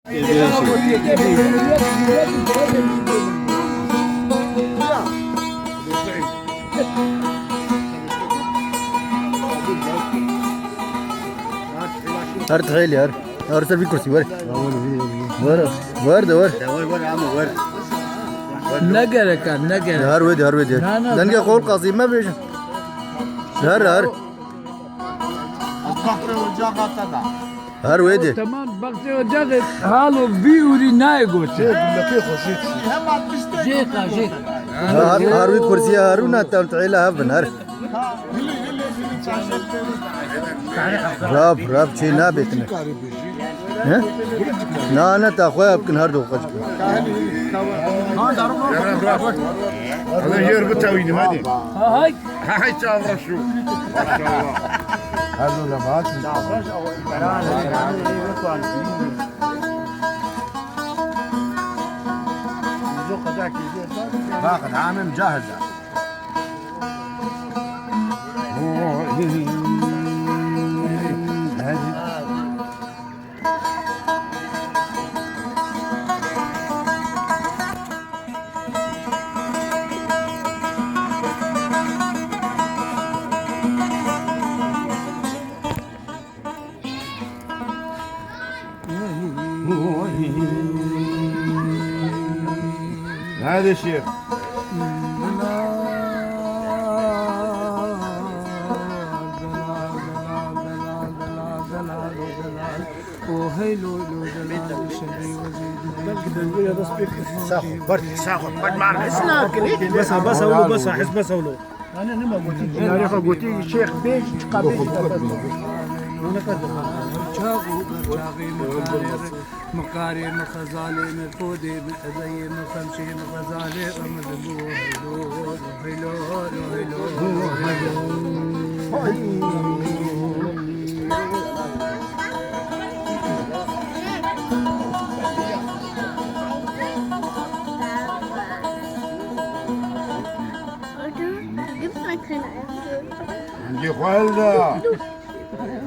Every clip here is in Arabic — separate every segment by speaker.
Speaker 1: هر تخيل يا هر سر في كرسي ورد ورد ورد ورد
Speaker 2: نقرة كان نقرة
Speaker 1: هر ودي هر ودي دنقة قول قصيم ما بيش هر هر ودي
Speaker 2: تمام بقتي وجدت هالو بيوري نايقوت جيكا
Speaker 1: هر ود كرسي هارونا تعيل هبن هر راب شي نابتنا ها لا انا تاخويا يمكن هردو قشك
Speaker 3: هذا يربط تويني هذه
Speaker 2: هاي
Speaker 3: هاي تعرف شو ما شاء الله
Speaker 1: هذا لباس باخذ عامل مجهز
Speaker 3: هذا الشيخ
Speaker 1: ساخذ برد معنا
Speaker 4: بس اولو بس احس بس اولو
Speaker 1: انا نما قلت يا ريخ قلت الشيخ بيش قبل
Speaker 2: مقاري مخزالي مفودي متزي مخمشي مخزالي مذبوح هلو هلو
Speaker 3: عندي خالده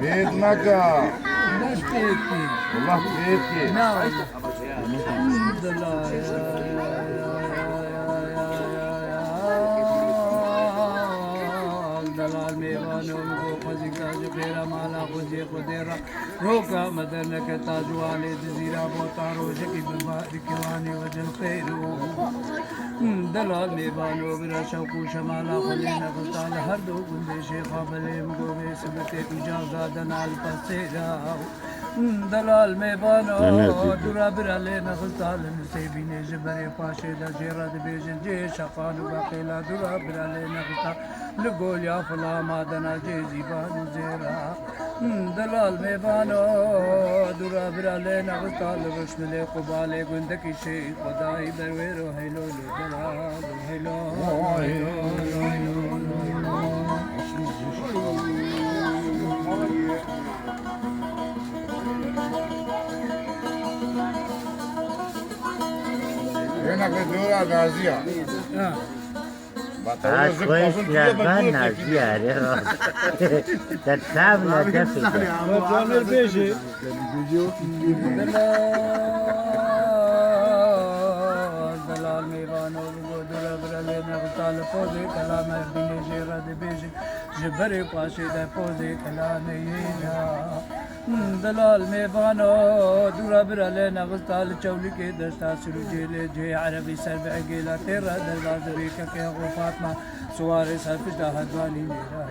Speaker 3: بيت مكة والله بيتي
Speaker 2: الحمد لله دلال میوانو خوزی کاج خیرا مالا خوزی خودیرا روکا مدرنک تاجوالی دزیرا بوتا روشکی بمباری کیوانی وجل خیرو دلال میوانو برا شوکو شمالا خودی نفستال هر دو گنده شیخا بلیم گوبه سبت اجازه دنال پسیرا دلال میوانو دورا برا لینا خستال نسیبین جبری پاشه دا جیراد بیجن جی شقانو باقیلا دورا برا لینا خستال لقول يا فلا ما دنا جيزي بانو زيرا دلال ميبانو دورا برا لينا غطال رشملي قبالي قندك الشيء خداي برويرو هيلو دلال هيلو
Speaker 3: هناك دورة غازية
Speaker 5: كويس لبنا زيارة تتعامل دفع
Speaker 4: جامل بيجي
Speaker 2: دلال ميبانو دورا برا لينا غطال فوزي كلام بيني جيراد بيجي جبري پاشي دا فوزي كلام ينا دلال میبانو دورا برا لینا غستال چولی کے دستا سلو جیلے جے عربی سر بعقیلا تیرا دلواز ریکا کے غو فاطمہ سوارے سر پشتا حدوانی میرا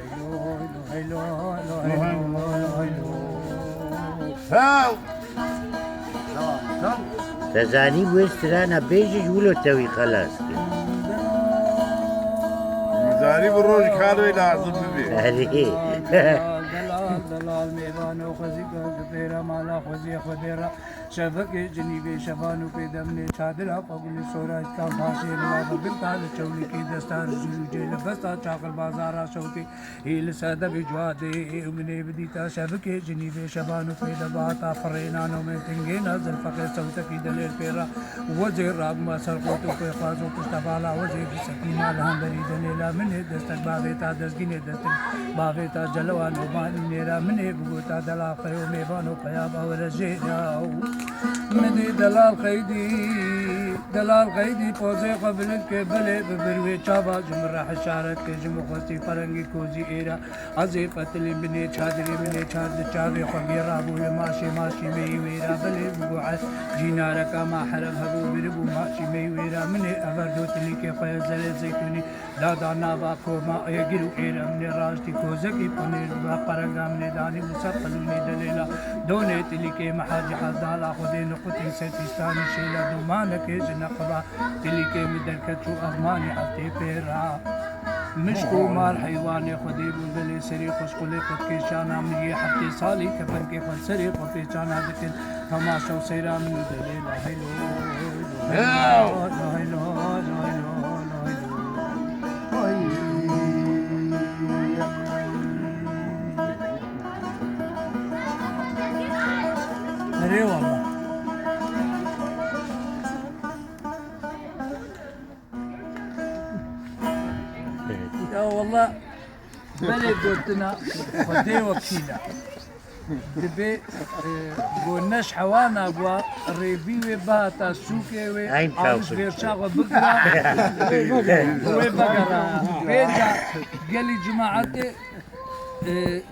Speaker 2: ہیلو ہیلو ہیلو ہیلو
Speaker 3: هاو
Speaker 5: تزاني بوسترانا بيجي جولو توي خلاص
Speaker 3: مزاري بالروج كانوا يلازم بيه
Speaker 2: دلال میوانو خوزی تیرا مالا خوزی خودیرا شفق جنیب شفانو پی دمنے چادرا قبول سورا اسلام بھاشے نواب بنتال چولی کی دستار جلو جیل بستا چاقل بازارا شوتی ہیل سادہ بجوا دے امنے بدیتا شفق جنیب شفانو پی دباتا فرینانو میں تنگے نازل فقر سوتا کی دلیر پیرا وزیر راگما سرقوتو پی خوازو پشتبالا وزیر سکینا لہم بری دلیلا منہ دستک باویتا دزگینے دستک باویتا جلوانو بانی میرا ويرا مني بقوتا دلال قيومي بانو قيابا ورجينا مني دلال خيدي بوزي قبل الكبلة ببروي چابا جمرة حشارت كجم خوستي فرنگي كوزي إيرا عزي فتلي مني چادري مني چاد چاوي خوغي رابو ماشي ميويرا بلي بقوعة جيناركا ما حرب هبو بربو ماشي ميويرا مني أفردو تلي كي خويا زل زيتوني دادا نابا كوما يجرو إيرا مني راشتي كوزكي پنير فرنگا مني داني مسقلوني دليلا دوني تلي كي محاجي حزدالا خودي نقطي ستستاني شيلا دومانك نقبا تلي كي مدركتشو أغماني حتى بيرا مشكو مار حيواني خديب ودلي سري خشقلي قد كيشانا مي حتى صالي كفن كي خد سري قفي شانا ذكر تماشا وسيرا من دليل هلو والله يا والله بلي قلتنا خدي وكيلة دبي قلناش حوانا بوا ريبي وباتا سوكي وعاوز بيرشا وبقرا وبقرا بيجا قالي جماعتي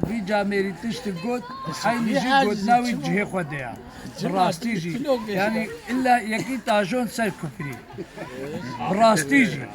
Speaker 2: بيجا ميري تشتقوت حين يجي قد ناوي جهي خديها براستيجي يعني إلا يكي تاجون سير كفري براستيجي